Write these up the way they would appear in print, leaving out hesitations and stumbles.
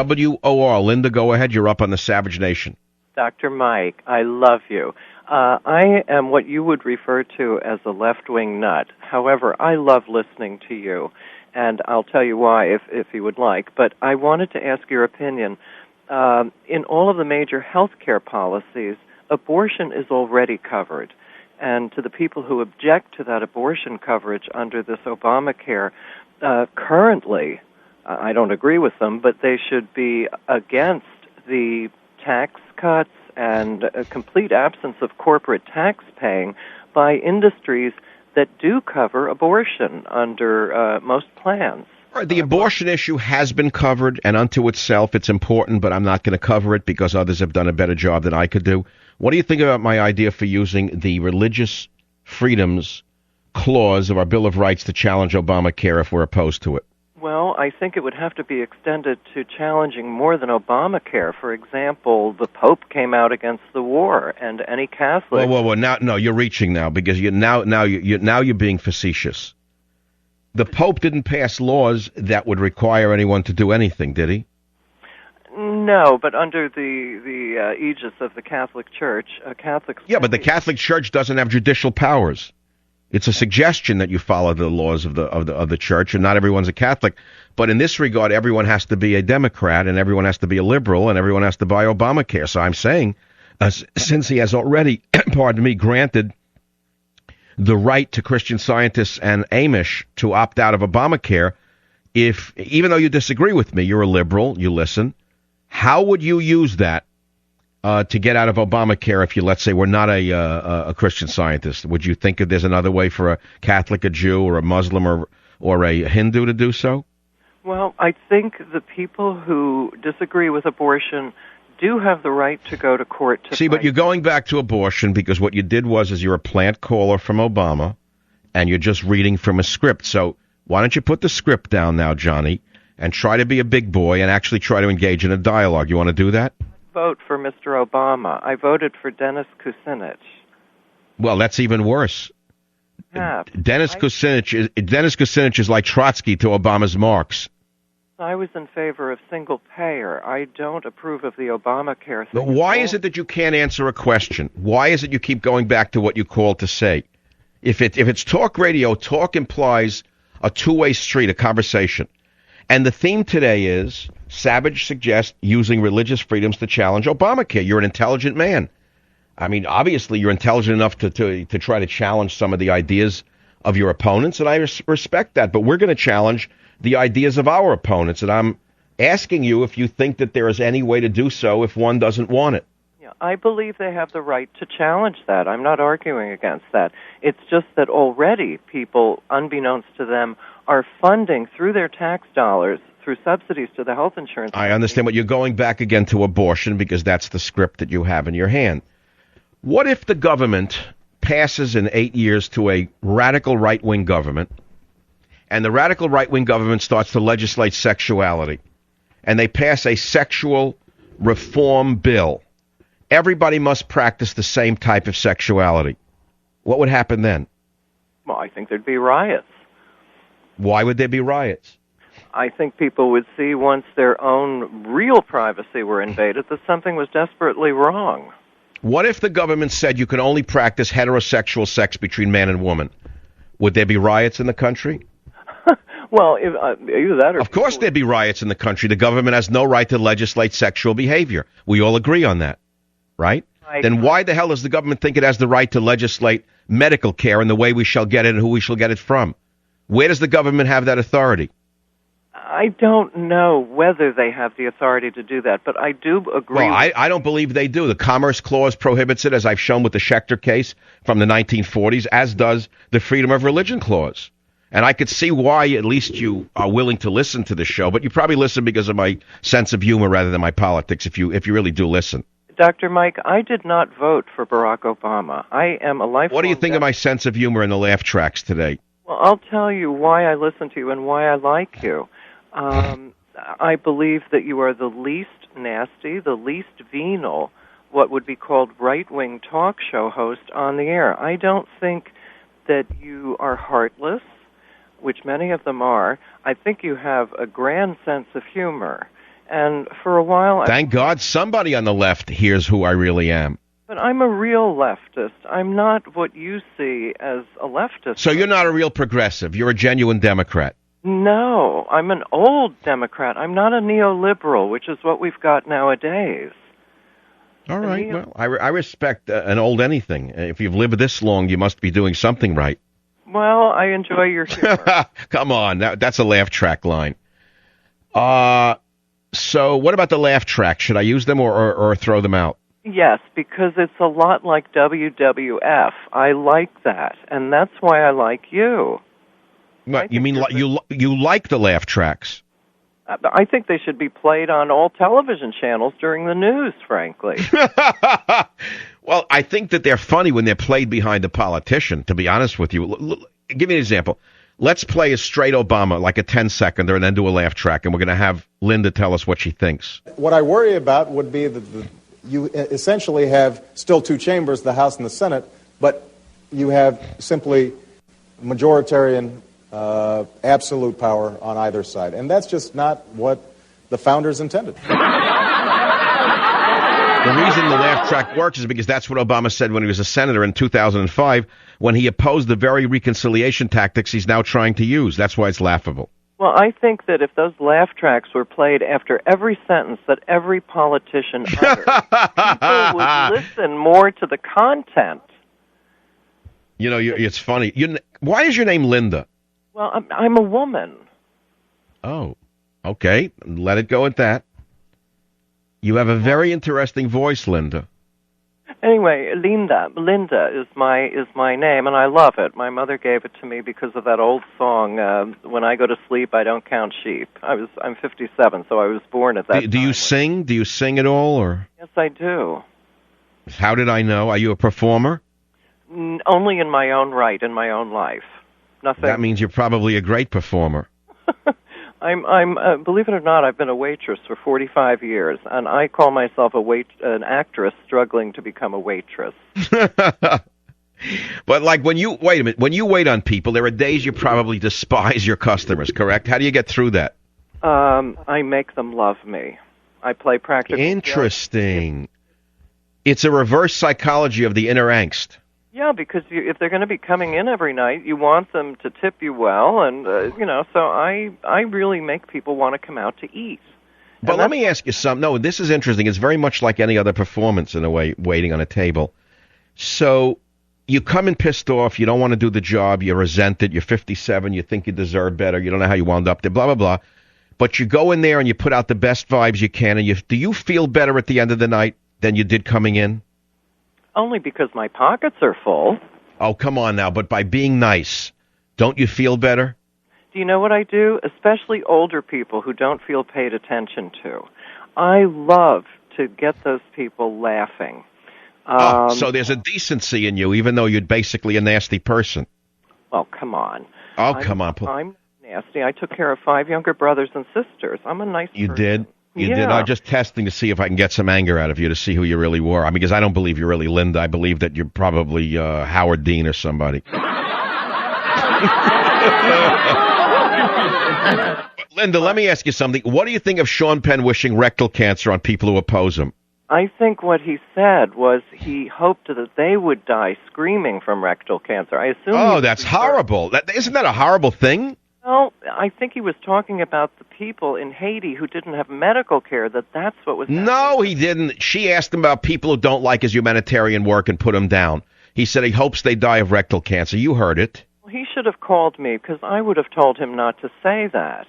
WOR. Linda, go ahead. You're up on the Savage Nation. Dr. Mike, I love you. I am what you would refer to as a left-wing nut. However, I love listening to you, and I'll tell you why if you would like. But I wanted to ask your opinion. In all of the major health care policies, abortion is already covered. And to the people who object to that abortion coverage under this Obamacare, currently, I don't agree with them, but they should be against the tax cuts and a complete absence of corporate tax paying by industries that do cover abortion under most plans. The abortion issue has been covered, and unto itself it's important, but I'm not going to cover it because others have done a better job than I could do. What do you think about my idea for using the religious freedoms clause of our Bill of Rights to challenge Obamacare if we're opposed to it? Well, I think it would have to be extended to challenging more than Obamacare. For example, the Pope came out against the war, and any Catholic. Whoa! Now you're reaching now because you're being facetious. The Pope didn't pass laws that would require anyone to do anything, did he? No, but under the aegis of the Catholic Church, Catholics. Yeah, but the Catholic Church doesn't have judicial powers. It's a suggestion that you follow the laws of the church, and not everyone's a Catholic. But in this regard, everyone has to be a Democrat, and everyone has to be a liberal, and everyone has to buy Obamacare. So I'm saying, since he has already, pardon me, granted the right to Christian Scientists and Amish to opt out of Obamacare, even though you disagree with me, you're a liberal, you listen, how would you use that to get out of Obamacare if you, let's say, were not a Christian Scientist? Would you think if there's another way for a Catholic, a Jew, or a Muslim, or a Hindu to do so? Well, I think the people who disagree with abortion do have the right to go to court to See, but you're going back to abortion because what you did was you're a plant caller from Obama, and you're just reading from a script. So why don't you put the script down now, Johnny, and try to be a big boy and actually try to engage in a dialogue? You want to do that? Vote for Mr. Obama. I voted for Dennis Kucinich. Well, that's even worse. Yeah, Dennis Kucinich is like Trotsky to Obama's Marx. I was in favor of single payer. I don't approve of the Obamacare thing. But why is it that you can't answer a question? Why is it you keep going back to what you called to say? If it's talk radio, talk implies a two-way street, a conversation. And the theme today is Savage suggests using religious freedoms to challenge Obamacare. You're an intelligent man. I mean, obviously, you're intelligent enough to try to challenge some of the ideas of your opponents, and I respect that. But we're going to challenge the ideas of our opponents, and I'm asking you if you think that there is any way to do so if one doesn't want it. Yeah, I believe they have the right to challenge that. I'm not arguing against that. It's just that already people, unbeknownst to them, are funding through their tax dollars, through subsidies to the health insurance. I understand, but you're going back again to abortion because that's the script that you have in your hand. What if the government passes in 8 years to a radical right-wing government, and the radical right-wing government starts to legislate sexuality, and they pass a sexual reform bill? Everybody must practice the same type of sexuality. What would happen then? Well, I think there'd be riots. Why would there be riots? I think people would see once their own real privacy were invaded that something was desperately wrong. What if the government said you can only practice heterosexual sex between man and woman? Would there be riots in the country? Well, either that or... Of course there'd be riots in the country. The government has no right to legislate sexual behavior. We all agree on that, right? Then why the hell does the government think it has the right to legislate medical care and the way we shall get it and who we shall get it from? Where does the government have that authority? I don't know whether they have the authority to do that, but I do agree. Well, I don't believe they do. The Commerce Clause prohibits it, as I've shown with the Schechter case from the 1940s, as does the Freedom of Religion Clause. And I could see why at least you are willing to listen to the show, but you probably listen because of my sense of humor rather than my politics, if you really do listen. Dr. Mike, I did not vote for Barack Obama. I am a lifelong... What do you think of my sense of humor in the laugh tracks today? Well, I'll tell you why I listen to you and why I like you. I believe that you are the least nasty, the least venal, what would be called right-wing talk show host on the air. I don't think that you are heartless, which many of them are. I think you have a grand sense of humor. And for a while... Thank God somebody on the left hears who I really am. But I'm a real leftist. I'm not what you see as a leftist. So you're not a real progressive. You're a genuine Democrat. No, I'm an old Democrat. I'm not a neoliberal, which is what we've got nowadays. All right. Well, I respect an old anything. If you've lived this long, you must be doing something right. Well, I enjoy your humor. Come on. That's a laugh track line. So what about the laugh track? Should I use them or throw them out? Yes, because it's a lot like WWF. I like that, and that's why I like you. What, you mean you like the laugh tracks? I think they should be played on all television channels during the news, frankly. Well, I think that they're funny when they're played behind a politician, to be honest with you. Give me an example. Let's play a straight Obama, like a 10-seconder, and then do a laugh track, and we're going to have Linda tell us what she thinks. What I worry about would be that you essentially have still two chambers, the House and the Senate, but you have simply majoritarian absolute power on either side. And that's just not what the founders intended. The reason the laugh track works is because that's what Obama said when he was a senator in 2005, when he opposed the very reconciliation tactics he's now trying to use. That's why it's laughable. Well, I think that if those laugh tracks were played after every sentence that every politician uttered, people would listen more to the content. You know, it's funny. Why is your name Linda? Well, I'm a woman. Oh, okay. Let it go at that. You have a very interesting voice, Linda. Anyway, Linda is my name, and I love it. My mother gave it to me because of that old song, "When I go to sleep, I don't count sheep." I'm 57, so I was born at that time. Do you sing? Do you sing at all, or? Yes, I do. How did I know? Are you a performer? Only in my own right, in my own life. Nothing. That means you're probably a great performer. I'm believe it or not, I've been a waitress for 45 years, and I call myself an actress struggling to become a waitress. But like when you wait on people, there are days you probably despise your customers, correct? How do you get through that? I make them love me. I play practical. Interesting. It's a reverse psychology of the inner angst. Yeah, because if they're going to be coming in every night, you want them to tip you well, and so I really make people want to come out to eat. But let me ask you something. No, this is interesting. It's very much like any other performance in a way, waiting on a table. So you come in pissed off, you don't want to do the job, you resent it, you're 57, you think you deserve better, you don't know how you wound up there, blah, blah, blah. But you go in there and you put out the best vibes you can, and do you feel better at the end of the night than you did coming in? Only because my pockets are full. Oh, come on now, but by being nice, don't you feel better? Do you know what I do? Especially older people who don't feel paid attention to. I love to get those people laughing. So there's a decency in you, even though you're basically a nasty person. Well, come on. Come on. I'm nasty. I took care of 5 younger brothers and sisters. I'm a nice person. You did? You yeah. did. I'm just testing to see if I can get some anger out of you to see who you really were. I mean, because I don't believe you're really Linda. I believe that you're probably Howard Dean or somebody. Linda, let me ask you something. What do you think of Sean Penn wishing rectal cancer on people who oppose him? I think what he said was he hoped that they would die screaming from rectal cancer. I assume. Oh, that's horrible. Isn't that a horrible thing? Well, I think he was talking about the people in Haiti who didn't have medical care, that's what was happening. No, he didn't. She asked him about people who don't like his humanitarian work and put him down. He said he hopes they die of rectal cancer. You heard it. Well, he should have called me, because I would have told him not to say that.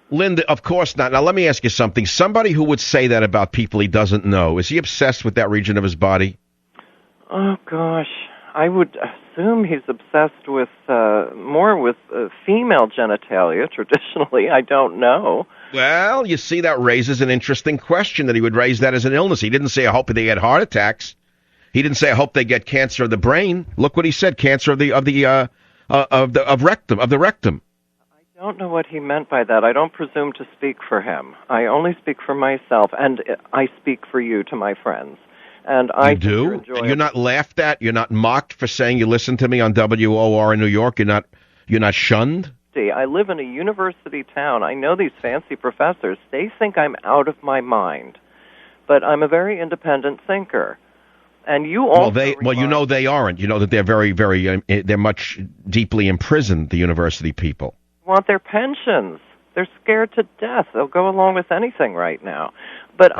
Linda, of course not. Now, let me ask you something. Somebody who would say that about people he doesn't know, is he obsessed with that region of his body? Oh, gosh. I would assume he's obsessed with more with female genitalia, traditionally. I don't know. Well, you see, that raises an interesting question, that he would raise that as an illness. He didn't say, I hope they get heart attacks. He didn't say, I hope they get cancer of the brain. Look what he said, cancer of the rectum. I don't know what he meant by that. I don't presume to speak for him. I only speak for myself, and I speak for you to my friends. And I do? You're not laughed at? You're not mocked for saying you listen to me on WOR in New York? You're not shunned? university. I live in a university town. I know these fancy professors. They think I'm out of my mind. But I'm a very independent thinker. And you also they aren't. You know that they're very, very, they're much deeply imprisoned, the university people. Want their pensions. They're scared to death. They'll go along with anything right now. But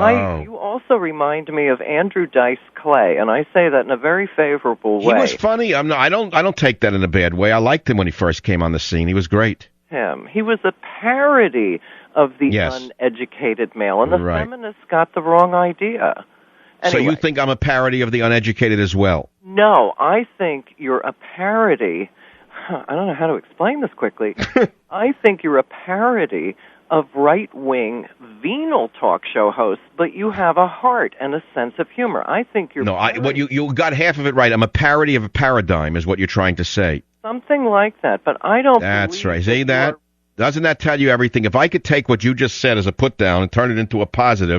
you also remind me of Andrew Dice Clay, and I say that in a very favorable way. He was funny. I don't take that in a bad way. I liked him when he first came on the scene. He was great. He was a parody of the uneducated male, and the feminists got the wrong idea. Anyway, so you think I'm a parody of the uneducated as well? No, I think you're a parody. I don't know how to explain this quickly. I think you're a parody of right-wing venal talk show hosts, but you have a heart and a sense of humor. I think you're... you got half of it right. I'm a parody of a paradigm is what you're trying to say. Something like that, but I don't That's right. See that? Doesn't that tell you everything? If I could take what you just said as a put-down and turn it into a positive,